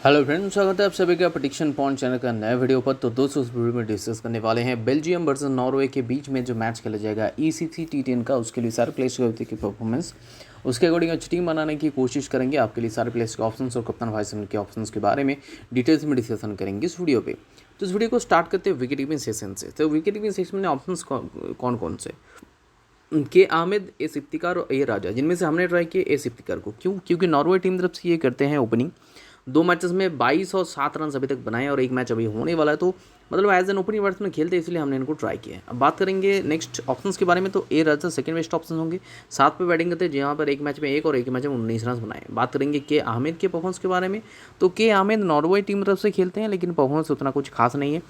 Hello friends, स्वागत है आप सभी का प्रेडिक्शन पॉइंट चैनल का नए वीडियो पर। तो दोस्तों, इस वीडियो में डिस्कस करने वाले हैं बेल्जियम वर्सेस नॉर्वे के बीच में जो मैच खेला जाएगा ECC T10 का। उसके लिए सारे प्लेयर्स की परफॉर्मेंस, उसके अकॉर्डिंग अच्छी टीम बनाने की कोशिश करेंगे। आपके लिए सारे प्लेयर्स के ऑप्शंस और कप्तान वाइस कैप्टन के ऑप्शंस के बारे में डिटेल्स में डिस्कशन करेंगे इस वीडियो पे। तो इस वीडियो को स्टार्ट करते हैं विकेट कीपिंग सेशन से। तो विकेट कीपिंग सेशन में ऑप्शंस कौन कौन से? के आमिद, एस इफ्तिकार और ए राजा, जिनमें से हमने ट्राई किया एस इफ्तिकार को। क्योंकि नॉर्वे टीम तरफ से ये करते हैं ओपनिंग। 2 मैचेस में 22 और 7 रन अभी तक बनाए और एक मैच अभी होने वाला है। तो मतलब एज एन ओपनिंग बैट्समैन खेलते हैं, इसलिए हमने इनको ट्राई किया है। अब बात करेंगे नेक्स्ट ऑप्शंस के बारे में। तो ए राजा सेकंड बेस्ट ऑप्शन होंगे। 7 पे बैटिंग करते हैं, जहाँ पर एक मैच में 1 और एक मैच में 19 रन बनाए। बात करेंगे के आमिद के परफॉर्मेंस के बारे में। तो के आमिद नॉर्वे टीम तरफ से खेलते हैं, लेकिन परफॉर्मेंस उतना कुछ खास नहीं है।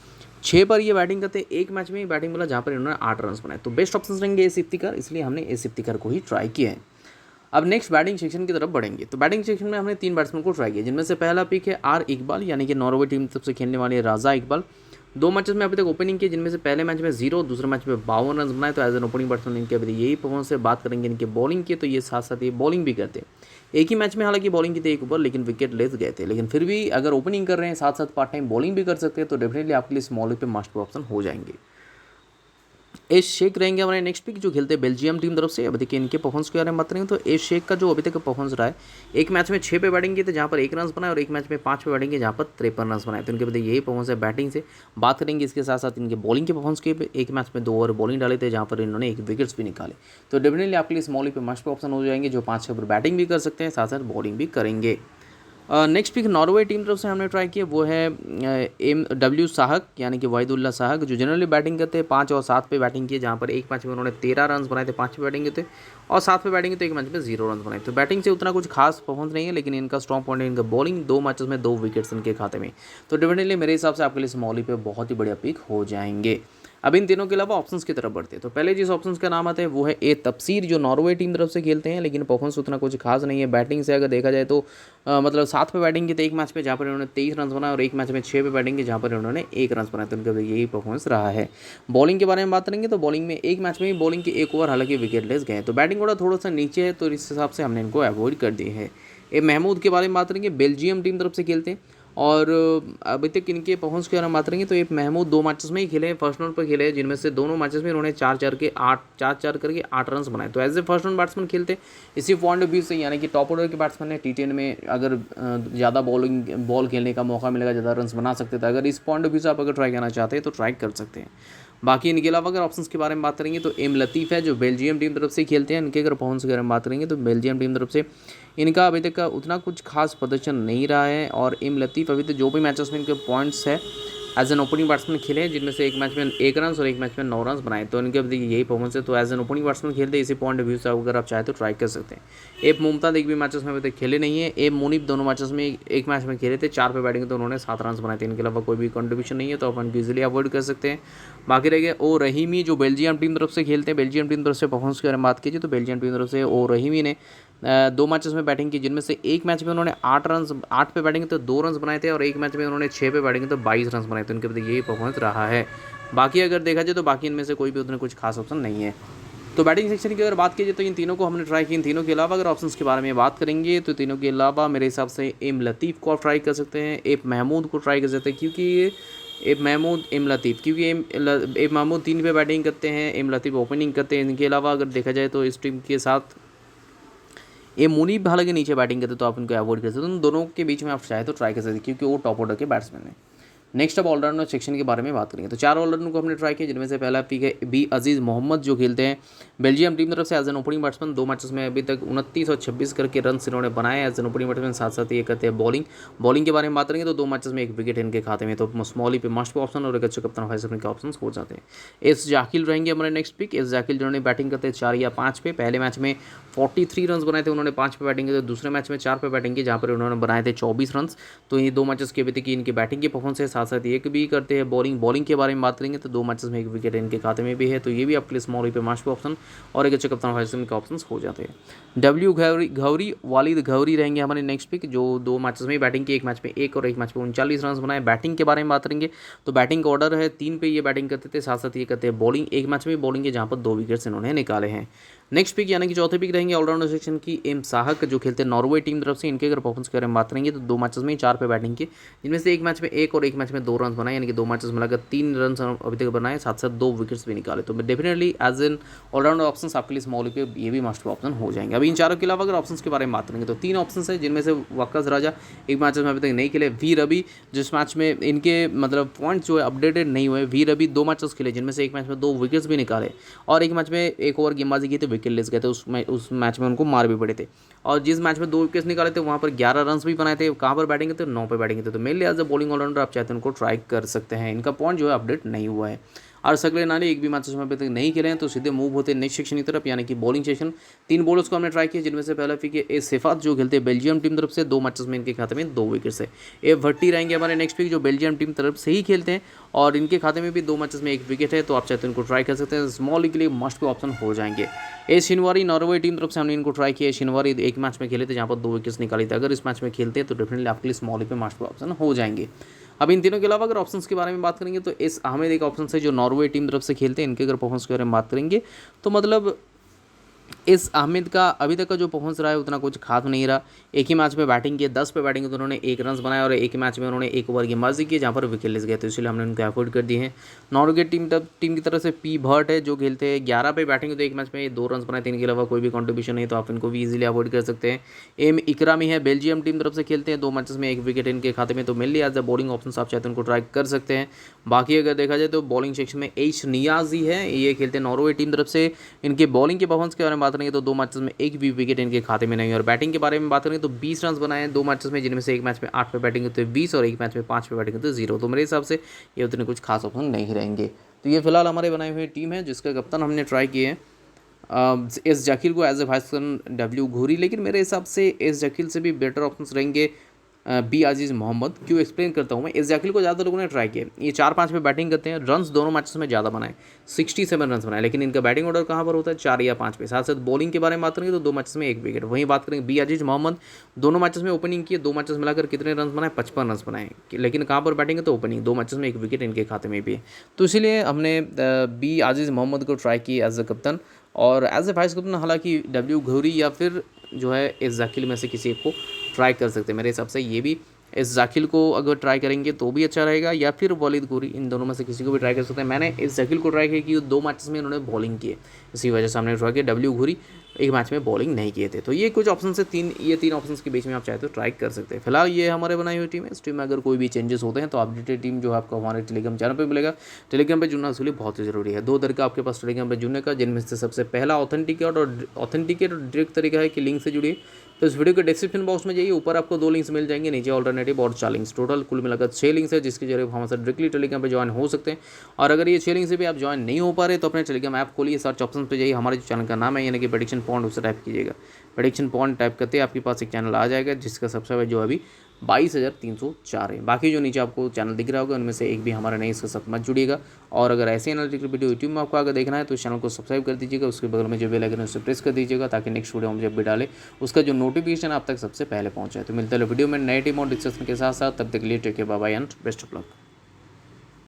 6 पर ये बैटिंग करते हैं, एक मैच में ही बैटिंग बोला जहाँ पर इन्होंने 8 रन बनाए। तो बेस्ट ऑप्शन रहेंगे एस इफ्तिकार, इसलिए हमने एस इफ्तिकार को ही ट्राई किया है। अब नेक्स्ट बैटिंग सेक्शन की तरफ बढ़ेंगे। तो बैटिंग सेक्शन में हमने 3 बैट्समैन को ट्राई किया, जिनमें से पहला पिक है आर इकबाल, यानी कि नॉर्वे टीम तरफ से खेलने वाले राजा इकबाल। 2 मैचेस में अभी तक ओपनिंग किए, जिनमें से पहले मैच में 0, दूसरे मैच में 52 रन बनाए। तो एज एन ओपनिंग बैट्समैन इनके अभी यही परफॉर्मेंस है। बात करेंगे इनके बॉलिंग की, तो ये साथ साथ ये बॉलिंग भी करते हैं। एक ही मैच में हालांकि बॉलिंग की थी एक ओवर, लेकिन विकेट लेस गए थे। लेकिन फिर भी अगर ओपनिंग कर रहे हैं, साथ साथ पार्ट टाइम बॉलिंग भी कर सकते हैं, तो डेफिनेटली आपके लिए स्मॉल पे मस्ट ऑप्शन हो जाएंगे। एस शेख रहेंगे हमारे नेक्स्ट पिक, जो खेलते हैं बेल्जियम टीम तरफ से। अब देखिए इनके परफॉर्मेंस के बारे में बात करेंगे तो एस शेख का जो अभी तक परफॉर्मेंस रहा है, एक मैच में 6 पे बैटिंग की थे, जहाँ पर 1 रन बनाए, और एक मैच में 5 पे बैटिंग की, जहाँ पर 53 रन बनाए। तो इनके बताइए यही परफॉर्मेंस है बैटिंग से। बात करेंगे इसके साथ साथ इनके बॉलिंग के परफॉर्मेंस के। एक मैच में 2 ओवर बॉलिंग डाले थे, जहाँ पर इन्होंने 1 विकेट्स भी निकाले। तो डेफिनेटली आपके लिए स्मॉली पे मस्ट ऑप्शन हो जाएंगे, जो 5 ओवर बैटिंग भी कर सकते हैं, साथ साथ बॉलिंग भी करेंगे। नेक्स्ट पिक नॉर्वे टीम तरफ से हमने ट्राई किया, वो है MW साहक, यानी कि वाहिदुल्ला साहक, जो जनरली बैटिंग करते हैं। 5 और 7 पे बैटिंग की, जहाँ पर एक मैच में उन्होंने 13 रन बनाए थे, 5 पे बैटिंग थे, और 7 पे बैटिंग तो एक मैच में 0 रन बनाए। तो बैटिंग से उतना कुछ खास परफॉर्मेंस नहीं है, लेकिन इनका स्ट्रॉन्ग पॉइंट है इनका बॉलिंग। 2 मैचेस में 2 विकेट्स इनके खाते में। तो डेफिनेटली मेरे हिसाब से आपके लिए स्मॉली पे बहुत ही बढ़िया पिक हो जाएंगे। अब इन तीनों के अलावा ऑप्शंस की तरफ बढ़ते हैं। तो पहले जिस ऑप्शंस का नाम आता है वो है ए तफसीर, जो नॉर्वे टीम तरफ से खेलते हैं, लेकिन परफॉर्मेंस उतना कुछ खास नहीं है। बैटिंग से अगर देखा जाए तो मतलब 7 पे बैटिंग की, तो एक मैच पे जहाँ पर इन्होंने 23 रन बनाए, और एक मैच में 6 पे बैटिंग की, जहाँ पर इन्होंने 1 रन बनाए। तो उनका यही परफॉर्मेंस रहा है। बॉलिंग के बारे में बात करेंगे तो बॉलिंग में एक मैच में ही बॉलिंग के 1 ओवर हालांकि विकेट लेस गए। तो बैटिंग थोड़ा सा नीचे है, तो इस हिसाब से हमने इनको अवॉइड कर दिए है। ए महमूद के बारे में बात करेंगे, बेल्जियम टीम तरफ से खेलते हैं, और अभी तक इनके परफॉर्मेंस के बारे में बात करेंगे तो ये महमूद 2 मैचेस में ही खेले हैं, फर्स्ट राउंड पर खेले हैं, जिनमें से दोनों मैचेस में इन्होंने 4-4 करके 8 रन बनाए। तो as a first round batsman खेलते इसी पॉइंट ऑफ व्यू से, यानी कि टॉप ऑर्डर के बैट्समैन ने T10 में अगर ज़्यादा बॉल खेलने का मौका मिलेगा, ज़्यादा रन बना सकते थे। अगर इस पॉइंट ऑफ व्यू से आप अगर ट्राई करना चाहते हैं तो ट्राई कर सकते हैं। बाकी इनके अलावा अगर ऑप्शंस के बारे में बात करेंगे तो एम लतीफ़ है, जो बेल्जियम टीम तरफ से खेलते हैं। इनके अगर परफॉर्मेंस के बारे में बात करेंगे तो बेल्जियम टीम तरफ से इनका अभी तक का उतना कुछ खास प्रदर्शन नहीं रहा है। और एम लतीफ़ अभी तक जो भी मैचेस में इनके पॉइंट्स है एज एन ओपनिंग बैट्समैन खेले हैं, जिनमें से एक मैच में 1 रन और एक मैच में 9 रन बनाए। तो इनके अभी यही परफॉर्मेंस है। तो एज एन ओपनिंग बैट्समैन खेलते इसी पॉइंट ऑफ व्यू से अगर आप चाहें तो ट्राई कर सकते हैं। एप मुमताज़ एक भी मैचेस में अभी तक खेले नहीं है। एप मुनीब दोनों मैचेस में एक मैच में खेले थे, 4 पे बैटिंग, तो उन्होंने 7 रन बनाए थे। इनके अलावा कोई भी कंट्रीब्यूशन नहीं है, तो अपन ईजिली अवॉइड कर सकते हैं। बाकी रह गया ओ रहीमी, जो बेल्जियम टीम तरफ से खेलते हैं। बेल्जियम टीम तरफ से परफॉर्मेंस की अगर बात कीजिए तो बेल्जियम टीम तरफ से ओ रहीमी ने 2 मैचेस में बैटिंग की, जिनमें से एक मैच में उन्होंने 8 पे बैटिंग तो 2 रन बनाए थे, और एक मैच में उन्होंने 6 पे बैटिंग तो 22 रन बनाए थे। उनके यही परफॉर्मेंस रहा है। बाकी अगर देखा जाए तो बाकी इनमें से कोई भी उतना कुछ खास ऑप्शन नहीं है। तो बैटिंग सेक्शन की अगर बात कीजिए तो इन तीनों को हमने ट्राई की। इन तीनों के अलावा अगर ऑप्शंस के बारे में बात करेंगे तो तीनों के अलावा मेरे हिसाब से एम लतीफ़ को आप ट्राई कर सकते हैं, एप महमूद को ट्राई कर सकते हैं, क्योंकि ये एप महमूद एम लतीफ़, क्योंकि एप महमूद 3 पे बैटिंग करते हैं, एम लतीफ़ ओपनिंग करते हैं। इनके अलावा अगर देखा जाए तो इस टीम के साथ ये मुनीब हालांकि नीचे बैटिंग करते तो आप उनको अवॉइड कर सकते हो। उन दोनों के बीच में आप चाहे तो ट्राई कर सकते हैं, क्योंकि वो टॉप ऑर्डर के बैट्समैन हैं। नेक्स्ट अब ऑलराउंडर सेक्शन के बारे में बात करेंगे। तो 4 ऑलराउंडर को हमने ट्राई किया, जिनमें से पहला पिक है बी अजीज़ मोहम्मद, जो खेलते हैं बेल्जियम टीम तरफ से as an opening batsman. 2 matches में अभी तक 29 और 26 करके रन इन्होंने बनाए एज एन ओपनिंग बैट्समैन। साथ साथ ये करते हैं बॉलिंग के बारे में बात करेंगे तो 2 मैचेस में 1 विकेट इनके खाते में। तो स्मॉली पे मस्ट ऑप्शन और एक अच्छे कप्तान वाइस कैप्टन के ऑप्शन हो जाते हैं। एस जाकिल रहेंगे हमारे नेक्स्ट पिक। एस जाकिल जिन्होंने बैटिंग करते हैं 4 या 5 पे। पहले मैच में 43 रन बनाए थे उन्होंने, 5 पे बैटिंग की। तो दूसरे मैच में 4 पे बैटिंग की, जहाँ पर उन्होंने बनाए थे 24 रन। तो ये 2 मैचेस के अभी तक इनकी बैटिंग की परफॉर्मेंस है। साथ साथ एक भी करते हैं बॉलिंग के बारे में बात करेंगे तो 2 मैचेस में 1 विकेट इनके खाते में भी है, तो ये भी आपके लिए स्मॉल पे मास्ट पे ऑप्शन और एक अच्छे कप्तान वाइस कैप्टन के ऑप्शन हो जाते हैं। डब्ल्यू घौरी वालिद घौरी रहेंगे हमारे नेक्स्ट पिक, जो 2 मैचेस में बैटिंग की, एक मैच में 1 और एक मैच में 39 रन बनाए। बैटिंग के बारे में बात करेंगे तो बैटिंग का ऑर्डर है 3 पे ये बैटिंग करते थे, साथ साथ ये करते हैं बॉलिंग, एक मैच में बॉलिंग है जहाँ पर 2 विकेट्स इन्होंने निकाले हैं। नेक्स्ट पिक यानी कि चौथे पिक रहेंगे ऑलराउंडर सेक्शन की एम साहक, जो खेलते हैं नॉर्वे टीम तरफ से। इनके अगर परफॉर्मेंस के बारे में बात करेंगे तो 2 मैचेस में 4 पे बैटिंग की, जिनमें से एक मैच में 1 और एक मैच में 2 रन बनाए, यानी कि 2 मैचेस मिलाकर 3 रन अभी तक बनाए, साथ साथ 2 विकेट्स भी निकाले। तो definitely as an all-rounder option आपके लिए स्मॉल पे ये भी मस्ट ऑप्शन हो जाएंगे। अभी इन चारों के अलावा अगर ऑप्शन के बारे में बात करेंगे तो 3 ऑप्शन है, जिनमें से वक्स राजा एक मैच में अभी तक नहीं खेले, वी रवि जिस मैच में इनके मतलब पॉइंट जो है अपडेटेड नहीं हुए, वी रवि 2 मैचेस खेले जिनमें से एक मैच में 2 विकेट्स भी निकाले और एक मैच में 1 ओवर गेंदबाजी की तो विकेट लेस गए थे, उस मैच में उनको मार भी पड़े थे। और जिस मैच में 2 विकेट्स निकाले थे वहाँ पर 11 रन भी बनाए थे। कहाँ पर बैटिंग थे? 9 पे बैटिंग थे। तो mainly as a bowling all-rounder आप चाहते हैं उनको ट्राई कर सकते हैं। इनका पॉइंट जो है अपडेट नहीं हुआ है। और सकले नानी एक भी मैचेस में अभी तक नहीं खेले हैं, तो सीधे मूव होते हैं नेक्स्ट सेक्शन की तरफ, यानी कि बॉलिंग सेक्शन। 3 बॉलर्स को हमने ट्राई किया, जिनमें से पहला पिक है ए सिफात, जो खेलते हैं बेल्जियम टीम तरफ से। 2 मैचेस में इनके खाते में 2 विकेट्स है। ए भट्टी रहेंगे हमारे नेक्स्ट पिक, जो बेल्जियम टीम तरफ से ही खेलते हैं और इनके खाते में भी 2 मैचेस में 1 विकेट है, तो आप चाहते हैं इनको ट्राई कर सकते हैं। स्मॉल लीग के लिए मस्ट पे ऑप्शन हो जाएंगे। ए शिनवारी नॉर्वे टीम तरफ से हमने इनको ट्राई किया। शिनवारी एक मैच में खेले थे जहाँ पर 2 विकेट्स निकाली थी। अगर इस मैच में खेलते हैं तो डेफिनेटली आपके लिए स्मॉल लीग पे मस्ट पे ऑप्शन हो जाएंगे। अब इन तीनों के अलावा अगर ऑप्शंस के बारे में बात करेंगे तो इस अहमद एक ऑप्शन है जो नॉर्वे टीम तरफ से खेलते हैं। इनके अगर परफॉर्मेंस के बारे में बात करेंगे तो मतलब इस अहमद का अभी तक का जो परफॉर्मेंस रहा है उतना कुछ खास नहीं रहा। एक ही मैच में बैटिंग की, 10 पे बैटिंग की तो उन्होंने 1 रन बनाया और एक मैच में उन्होंने 1 ओवर गेंदबाजी की जहाँ पर विकेट लेस गए, तो इसलिए हमने उनको अवॉइड कर दिए हैं। नॉर्वे टीम की तरफ से पी भट्ट है, जो खेलते हैं 11 पे बैटिंग, तो एक मैच में 2 रन बनाए थे। इनके अलावा कोई भी कॉन्ट्रीब्यूशन नहीं, तो आप इनको भी ईजिली अवॉइड कर सकते हैं। एम इकरामी है, बेल्जियम टीम तरफ से खेलते हैं। 2 मैचेस में 1 विकेट इनके खाते में, तो mainly as a bowling option आप चाहते हैं उनको ट्राई कर सकते हैं। बाकी अगर देखा जाए तो बॉलिंग सेक्शन में एच नियाजी है, ये खेलते हैं नॉर्वे टीम तरफ से। इनके बॉलिंग के परफॉर्मेंस के बारे में बात करेंगे तो 2 मैचेस में 1 भी विकेट इनके खाते में नहीं है। और बैटिंग के बारे में बात करें तो 20 रन बनाए हैं 2 मैचेस में, जिनमें से एक मैच में 8 पे बैटिंग होती है 20 और एक मैच में 5 पे बैटिंग होती है 0। तो मेरे हिसाब से ये उतने कुछ खास ऑप्शन नहीं रहेंगे। तो ये फिलहाल हमारे बनाए हुए टीम है, जिसका कप्तान हमने ट्राई किए हैं एस जकील को as a vice captain W Ghori, लेकिन मेरे हिसाब से एस जकील से भी बेटर ऑप्शंस रहेंगे बी आजीज़ मोहम्मद। क्यों एक्सप्लेन करता हूँ मैं। इस जकील को ज़्यादा लोगों ने ट्राई किया, ये 4-5 में बैटिंग करते हैं, रन्स दोनों मैचेस में ज़्यादा बनाए, 67 रन बनाए, लेकिन इनका बैटिंग ऑर्डर कहाँ पर होता है? 4 या 5 पे। साथ साथ बॉलिंग के बारे में बात करेंगे तो 2 मैचेस में 1 विकेट। वहीं बात करेंगे बी आजीज़ मोहम्मद, दोनों मैचेस में ओपनिंग किए, 2 मैचेस मिलाकर कितने रन बनाए? 55 रन बनाए, लेकिन कहाँ पर बैटिंग है? तो ओपनिंग, 2 मैचेस में 1 विकेट इनके खाते में भी है। तो इसीलिए हमने बी आजीज़ मोहम्मद को ट्राई किया एज अ कप्तान और एज ए वाइस कैप्टन। हालांकि डब्ल्यू घोरी या फिर जो है इस जकील में से किसी एक को ट्राई कर सकते हैं। मेरे हिसाब से ये भी इस जाकिल को अगर ट्राई करेंगे तो भी अच्छा रहेगा, या फिर वालिद घोरी, इन दोनों में से किसी को भी ट्राई कर सकते हैं। मैंने इस जाकिल को ट्राई किया कि 2 मैचेस में उन्होंने बॉलिंग की है, इसी वजह से हमने ट्राई किया। डब्ल्यू घोरी एक मैच में बॉलिंग नहीं किए थे। तो ये कुछ ऑप्शन है, ये तीन ऑप्शंस के बीच में आप चाहे तो ट्राई कर सकते हैं। फिलहाल ये हमारे बनाई हुई टीम है। इस टीम में अगर कोई भी चेंजेस होते हैं तो अपडेटेड टीम जो है आपको हमारे टेलीग्राम चैनल पर मिलेगा। टेलीग्राम पर जुड़ना इसलिए बहुत ही जरूरी है। 2 तरीका आपके पास टेलीग्राम पर जुड़ने का, जिनमें से सबसे पहला ऑथेंटिकेट और डायरेक्ट तरीका है कि लिंक से जुड़िए। तो इस वीडियो के डिस्क्रिप्शन बॉक्स में जाइए, ऊपर आपको 2 लिंक्स मिल जाएंगे, नीचे ऑल्टरनेटिव और 4 लिंक्स, टोटल कुल मिलाकर 6 लिंक्स है, जिसके जरिए हमारे डायरेक्टली टेलीग्राम पे ज्वाइन हो सकते हैं। और अगर ये 6 लिंक से भी आप ज्वाइन नहीं हो पा रहे तो अपने टेलीग्राम ऐप खोलिए, सर्च ऑप्शन पे जाइए, हमारे जो चैनल का नाम है यानी कि प्रेडिक्शन पॉइंट, उसे टाइप कीजिएगा। प्रेडिक्शन पॉइंट टाइप करते आपके पास एक चैनल आ जाएगा, जिसका सब्सक्राइबर जो अभी 22,304 है। बाकी जो नीचे आपको चैनल दिख रहा होगा उनमें से एक भी हमारा नहीं, इसके साथ मत जुड़िएगा। और अगर ऐसे एनालिटिकल वीडियो यूट्यूब में आपको अगर देखना है तो इस चैनल को सब्सक्राइब कर दीजिएगा, उसके बगल में जो बेल आइकन है उसे प्रेस कर दीजिएगा, ताकि नेक्स्ट वीडियो हम जब भी डालें उसका जो नोटिफिकेशन आप तक सबसे पहले पहुंचे। तो मिलता है वीडियो में नए टीम और डिस्कशन के साथ साथ, तब तक के लिए take care, bye bye and best of luck.